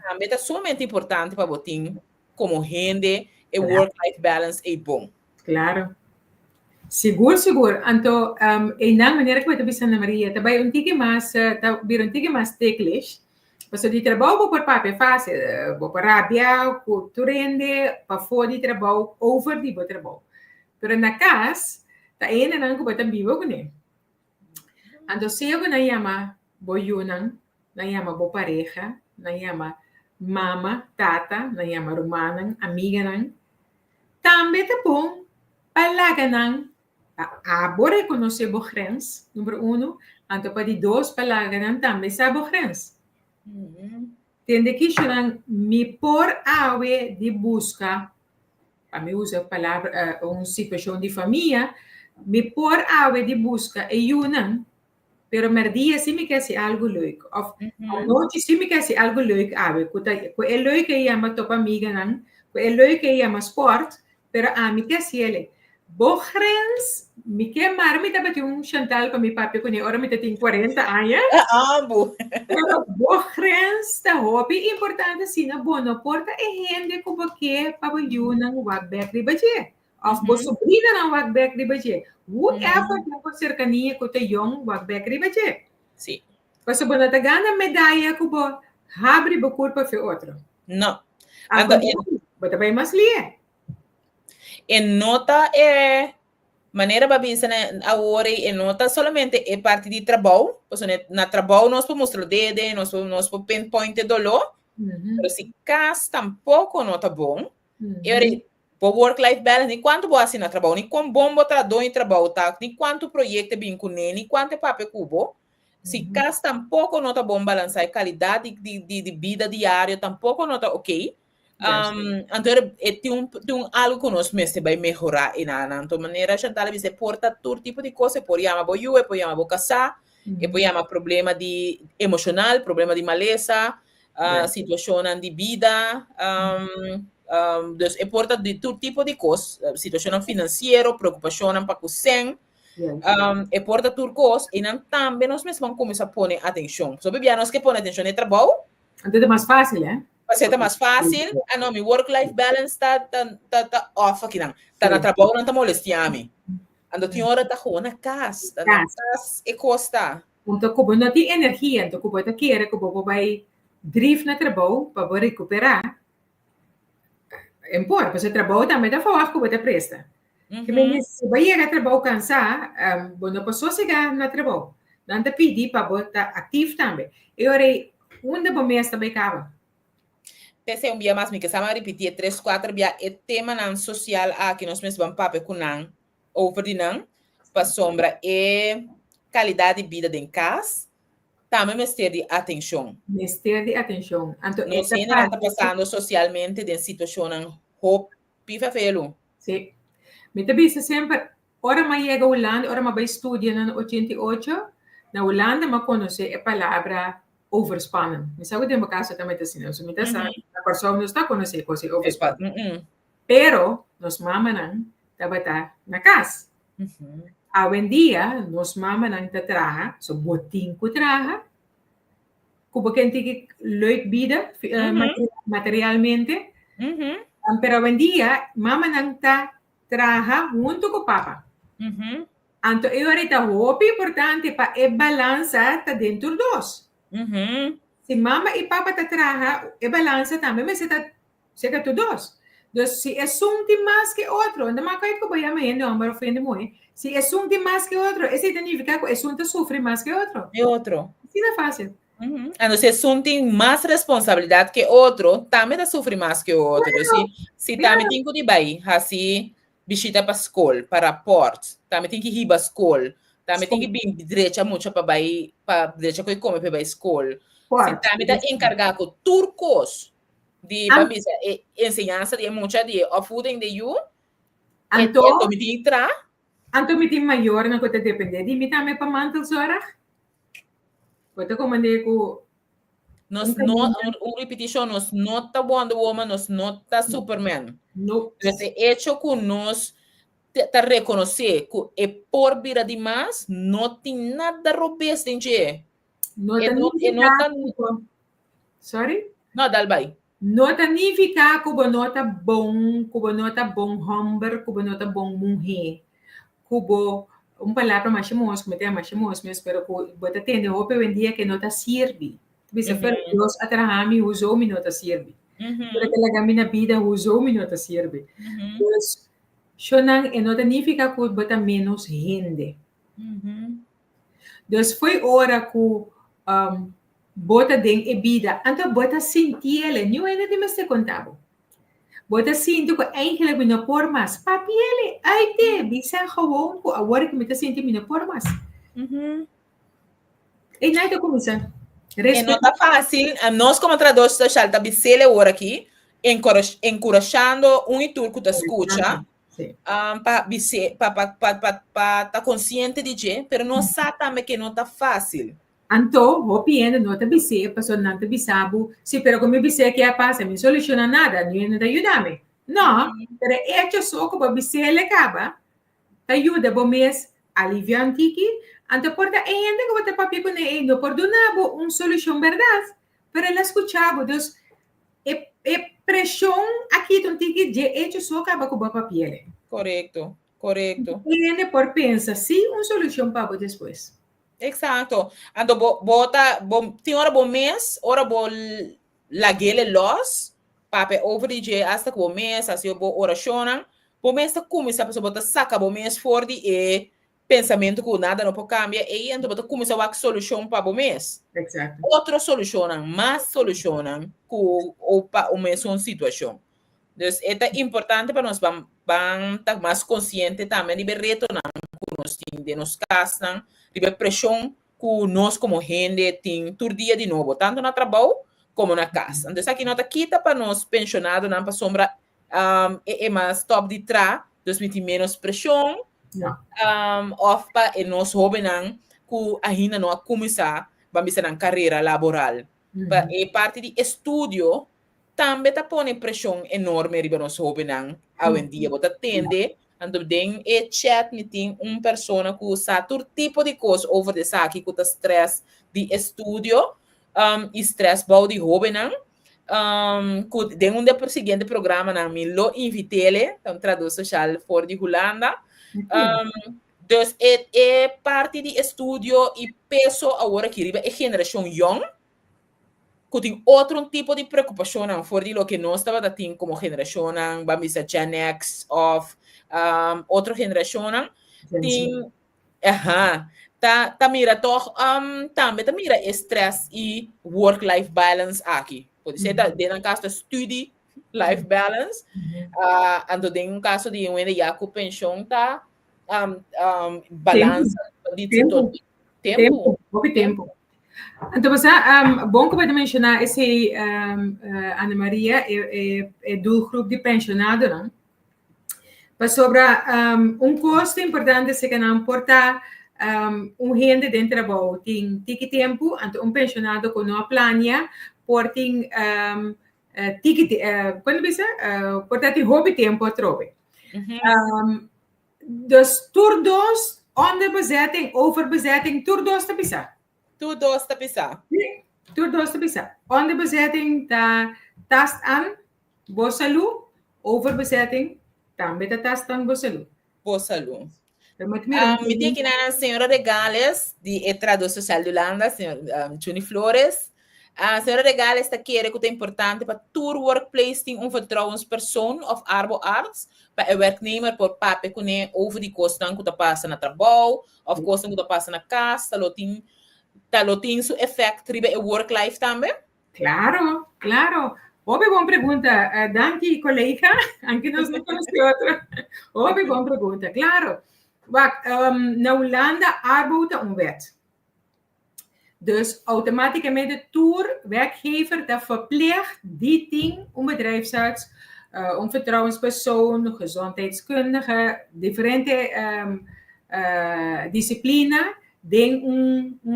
também é sumamente importante para você como gente e work-life balance é bom. Claro. Seguro. Então, na maneira que eu estou Maria, também um tique mais teclas. Você de trabalho por papel fácil, por rabia, tu rende, para fora de trabalho, over de trabalho. Pero na casa, tá ainda não que você vive com ele. Então, se eu não chama boyunang, não chama bo pareja, não chama mama, tata, não chama romanang, amiga nang, também tá bom, palaga nang, abore conhecer bo grens, número 1, então para de 2, palaga nang, também sabe bo grens. Tende que chamar me por awe de busca, a me usa a palavra, uma situação de família, me por awe de busca e yunang, pero merdia se me quer ser algo leuk of noite se me quer ser algo leuk awe ko é leuk que ia ma top amiga nan ko é leuk que ia ma sport pero a me quer ser ele bohrens me quer mar me tava um chantal com meu papi com ora me tem 40 anos ambo bohrens tá hobby importante sim na bono porta e gente como que para yunang wag back ribaje of bo sobrina ng wagback di ba je? Whoever na ko cercania ko yung wagback di ba je? Sim. Paso ba natagana medalha ko ba abre ba culpa fe outro? Não. Bata ba mas lie? Nota maneira para pensar agora nota solamente é parte de trabalho, porque na trabalho nós podemos mostrar o dedo, nós podemos pinpoint dolor, mas se casa tampouco não tá bom. Por work-life balance, nem quanto você assina trabalho, nem quão bom você trabalha em trabalho, tá? Nem quanto projeto bem com ele, nem quanto papel cubo. Se casa tampouco não tá bom balançar a qualidade de vida diária, tampouco não tá ok. Então, tem algo que nós mesmos vai melhorar em a então maneira Chantal você porta todo tipo de coisa, por chamar bo you, por chamar bo casar, e por chamar problema de emocional, problema de maleza, situação de vida, dus e porta de todo tipo de coisa, situação financeira, preocupação para o sen, e porta tudo coisa, e não também nós mesmos vamos começar a pôr atenção. So, bebê, nós que pôr atenção no trabalho, então é mais fácil, né? vai ser mais fácil. Não, meu work-life balance tá off aqui, não. Tá na trabalho, não tá molestando. Ando tem hora tá com na casa, tá na casa e costa. Então, como não tem energia, então como tá querer, como vai drift na trabalho para recuperar, é importante, porque o trabalho também dá falar como tá presta. Que se vai chegar a trabalho cansar, não posso chegar na trabalho. Não te pedir para botar ativo também. E ora, onde o mês também acaba? Esse é dia mais me que sama repetir 3-4 dia é tema nan social aqui nós mesmos vamos papo com nan over de nan para sombra e qualidade de vida em casa também mestre de atenção. Mestre de atenção. Então, não sei não está passando socialmente de situação nan hope pifa felo. Sim. Me também sempre ora mais chega a Holanda, ora mais vai estudar na 88 na Holanda mas conhece a palavra overspannen. Me sabe de uma casa também assim, não se me dá a pessoa não está conhecendo coisa overspannen. Pero nos mama não tá na casa. Hoje em dia nos mama não tá traga, so botin que traga, como quem tem leuk vida materialmente. Pero hoje em dia mama não tá traga junto com papa. Então eu ahorita muito importante para a balança tá dentro dos. Se mama e papa te traja, e balança também, mas você tá todos. Então, se é um tem mais que outro, não mais que eu vou chamar ainda, não, mas ofende muito. Se é um tem mais que outro, esse significa que é um te sofre mais que outro. É outro. Assim é fácil. Então, se um tem mais responsabilidade que outro, também te sofre mais que outro. Se também tem que ir bem, assim, bichita para a escola, para porto, também tem que ir para a escola. Também tem que vir direito muito para direito que come para a escola. Se também está encarregado com turcos de ensinança de muita de fooding de you, então me tem entrar. Então me tem maior na coisa depender de mim também para manter sora. Coisa como digo. Nós não repetição nós não tá Wonder Woman, nós não tá Superman. Não. Esse hecho que nós te reconhecer que é por vida demais, não tem nada robusto em dia. Não Sorry? Não, dalbai. Não significa que você não tá bom, que você não tá bom homem, que você não tá bom mulher. Que você, palavra mais chimosa, que me mais chimosa, mas espero que você tenha hoje em dia que não tá serve. Bisa Deus atrahami usou-me não tá serve. Pero talaga minha vida usou-me não tá serve. Shonang não significa que bota menos gente. Dus foi hora que bota den e vida, então bota sentir ele, não é de mais contado. Bota sentir que eigenlijk me não por mais, papi ele, ai te, bisa gewoon que agora que me tá sentindo me não por mais. E não é como isso. E não tá fácil, nós como tradutores social tá bisele hora aqui, encorajando e turco te escuta. Para estar consciente de que, mas não sabe também que não está fácil. Então, o piano não está bise, pessoa não está bisabo, se pero como bise que passa, me soluciona nada, não te ajuda-me. Não, pero é que só que o bise ele acaba, te ajuda bom mês, aliviante que, então porta ainda que você papi com ele, não perdona uma solução verdade, pero ele escuchava, então é pressão aqui então tem que de hecho só acaba com o papi ele. Correto. E por pensar, sim, uma solução para depois. Exato. Então, tem hora bom mês, hora bom laguele los, pape over de hasta que bom mês, assim, bom oração, bom mês tá começa a pessoa saca bom mês fora de pensamento que nada não pode cambiar, e então você começa a solução para bom mês. Exato. Outra solução, mais solução, que o mesmo situação. Então, é importante para nós estar mais consciente também de retornar que nós temos de nos casas, de pressão que nós como gente tem todo dia de novo, tanto no trabalho como na casa. Então, aqui nota quita para nós pensionados, não para sombra, mais top de trás, dus met menos pressão, of para nós jovens, que ainda não começar a carreira laboral. E parte de estudo, também está pondo pressão enorme riba nós jovens, hoje em dia, você tende, então, tem chat meeting pessoa que usa todo tipo de coisa over de saque, que está stress de estudo, e stress bom de jovens, que tem seguinte programa, me lo invitele, um tradutor social for de Holanda. Dus é parte de estudo e peso agora que riba é geração young, que tem outro tipo de preocupação for de lo que nós estava tendo como geração, vamos dizer Gen X of outra geração, tem tá mira toch também tá mira stress e work-life balance aqui. Pode ser dentro do caso de study life balance, ando dentro do caso de um já com pensão tá balança de tempo. Então, bom que você mencionar esse Ana Maria é doelgroep de pensionado, não? Mas sobre custo importante se que não importa gente dentro do trabalho tem tempo, então pensionado com uma plania por tem quando você portanto hobby tempo trobe. Dus turdos onderbezetting, overbezetting, turdos te bisa. Turdos te bisa. Turdos te bisa. Onderbezetting ta tast aan bosalu, overbezetting também ta tast aan bosalu. Bosalu. Me tem aqui na senhora de Gales, de Tradutor Social de Holanda, senhora Juni Flores. A senhora de Gales está querendo que é importante para tour workplace tem vertrouwenspersoon of arbeidsarts para o werknemer por pape que over die kosten que está passando no trabalho, of kosten que está passando na casa, lo tem seu effect riba o work life também? Claro. Óbvio, boa pergunta. Danke, colega. Anche nós não conhecemos outro. Óbvio, boa pergunta. Claro. Na Holanda arbeid wet. Dus automaticamente de werkgever dat verplicht die ding bedrijfsarts, vertrouwenspersoon, gezondheidskundige, differente discipline, den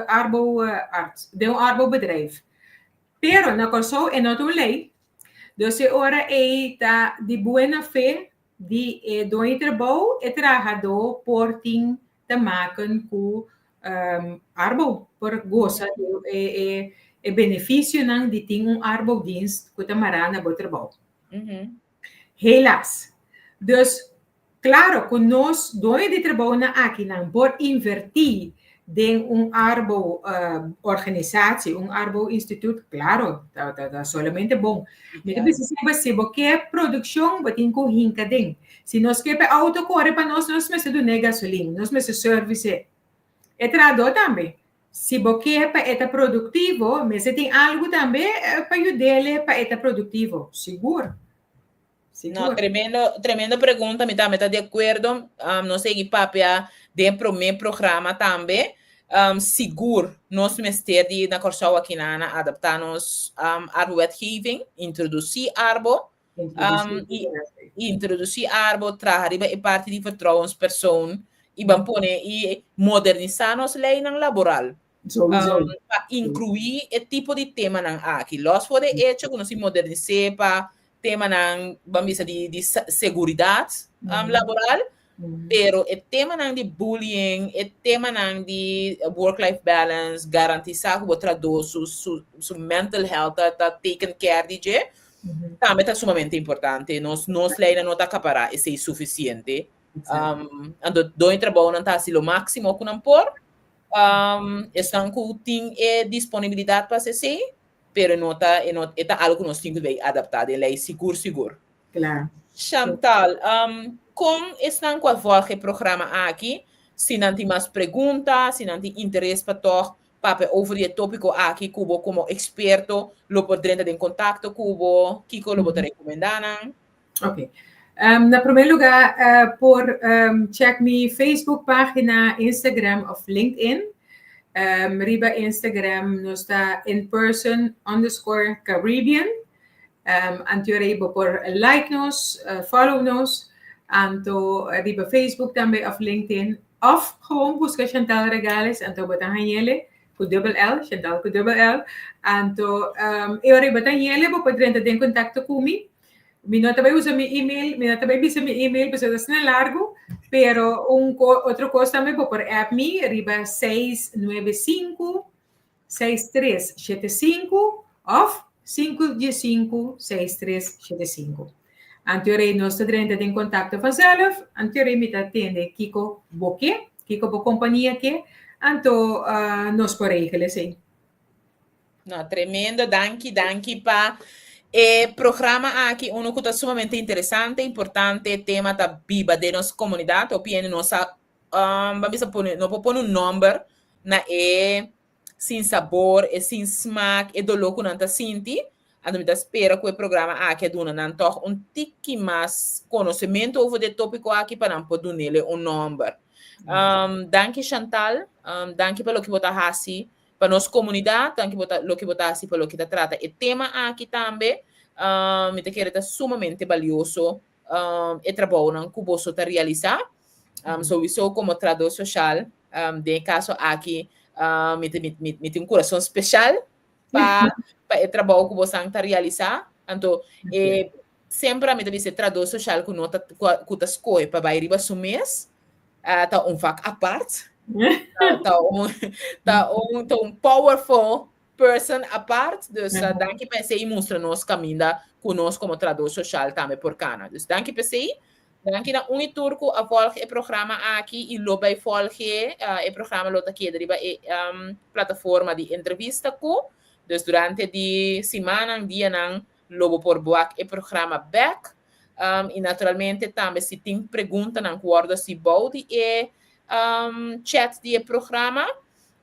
arbeidsarts, den arbeidbedrijf. Pero na corso é not lei. Dus ora é da de buena fe de do trabalho e trabajador por ting te maken com arbeid por goza e benefício não de ter arbeidsdienst que tamará na bom trabalho. Helaas. Dus, claro, que nós dois de trabalho na aqui não por invertir de organizatie, instituut, claro, dat is solamente bom. Maar we zien que produção batin com hinca ding. Se nós queremos auto corre para nós mesmos do gasolina, nós mesmos service. É trador também. Se você é produtivo, mas você tem algo também para ajudar para ser produtivo. Seguro. No, tremenda pergunta, me está de acordo. Não sei que papel dentro do meu programa também. Seguro, nós mestre na Corsau aqui na adaptar-nos à wetgeving, introduzir arbo, introduzir arbo, trazer a parte de vertrouwenspersoon, e modernizar nossa lei laboral. Para incluir o tipo de tema aqui. Nós podemos hecho que nós modernizar para tema de segurança laboral, pero o tema de bullying, o tema de work-life balance, garantizar que o trabalhador sua mental health está taken care de, também está sumamente importante. Nós lei não está capaz de ser suficiente. Do trabalho não está assim o máximo que não por. Estão com disponibilidade para ser, pero não está algo que nós temos que adaptar. Ele é seguro. Claro. Chantal, como estão com o programa aqui? Se não tem mais perguntas, se não tem interesse para tocar over o tópico aqui, Cubo como experto, lo podrá ter em contato Cubo, Kiko lo podrá recomendar. Ok. Na primeiro lugar, por check minha Facebook página, Instagram ou LinkedIn. riba Instagram nos está inperson_Caribbean. Anto riba por like nos, follow nos. Anto riba Facebook também of LinkedIn. Of gewoon busca Chantal Regales. Anto batang hanyele com double L, Chantal com double L. Anto eu riba hanyele po pode entrar em contato comigo. Mi no também usa mi email, mi no também bisa mi email, pues es largo, pero otro cosa também por app mi, arriba 695-6375 of 515-6375. Anteriore nós entramos em contato vanzelf, anteriore mi atende Kiko Boque, Kiko Bo companhia que, anto nós por regelen sim. No, tremendo, danke pa. E programa aqui uno que está sumamente interessante, importante, tema da biba de nossa comunidade, opinião nossa, vamos pôr, não pôr um número na sem sabor, e sem smaak, e do louco não tá senti, a gente espera que o programa aqui duna não toch tique mais conhecimento over de tópico aqui para não poder nele um número. Danke Chantal, danke pelo que você hasi para nossa comunidade, danke pelo que você hasi pelo que trata. E tema aqui também, me te quero sumamente valioso, e trabalho que você está realizar, sowieso como trabalho social, de caso aqui, me tem um coração especial para o trabalho que você está realizar. Então, sempre me diz trabalho social que não está escolhe para vai riba su mês, tá vac à parte, tá powerful person à parte, dus danke pensei e mostra nos caminho conosco como trabalho social também por cana. Dus danke pensei. Danke na Uniturco a volge o programa aqui e lo vai volge o programa lo aqui deriva plataforma de entrevista com. Dus durante de semana dia nang lobo por boak o programa back. E naturalmente também se tem pergunta nang guarda se bode e chat de programa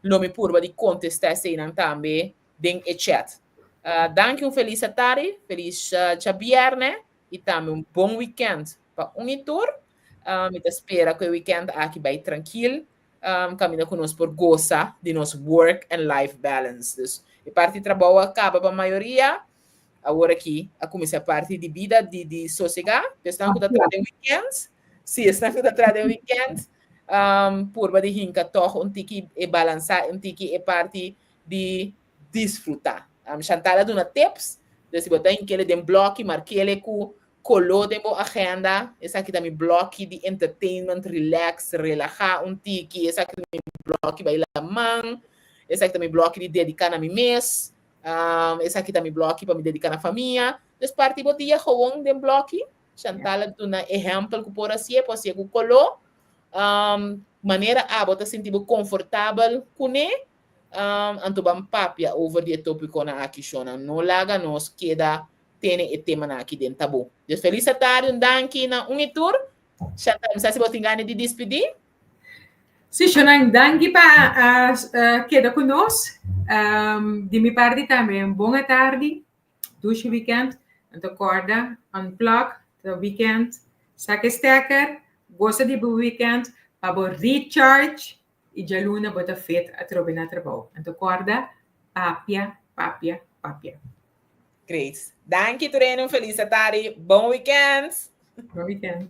lo me purba de contestar se nang também den e chat. Danke feliz tarde, feliz viernes e também bom weekend. Para Unitur, me espera que o weekend aqui vai tranquilo, caminha conosco por gozar de nosso work and life balance. Dus, a parte de trabalho acaba para a maioria, agora aqui, a começar a parte de vida, de sossegar, estão com atrás de weekend, se estão com atrás de weekend, por de hinca toch tiki e balançar, tiki e parte de desfrutar. Chantal dá tips, se botar em que ele tem bloco, marque ele com colou de boa agenda, essa aqui também bloco de entertainment, relax, relaxar tiki, essa aqui também bloco vai lá man, essa aqui também bloco de dedicar na minha mês, essa aqui também bloco para me dedicar na família, dus parte botia gewoon de bloco, Chantal tu na exemplo que por assim, pode ser que colou, maneira a botar sentir confortável com ele, anto bam papia over de tópico na aqui shona, não laga nos queda tem o tema aqui dentro, tá bom? Deus feliz tarde, danke na Unitur. Chantal, não sei se você tem de despedir. Sim, Shonang, danke para queda conosco. De minha parte também, boa tarde, douche weekend, então acorda, unplug, do weekend, saque stekker, gosta de boa weekend, para recharge, e já luna bota feita a trobe na trabalho. Então acorda, papia. Great. Danke, Tureno. Feliz tarde. Bom weekend. Bom weekend.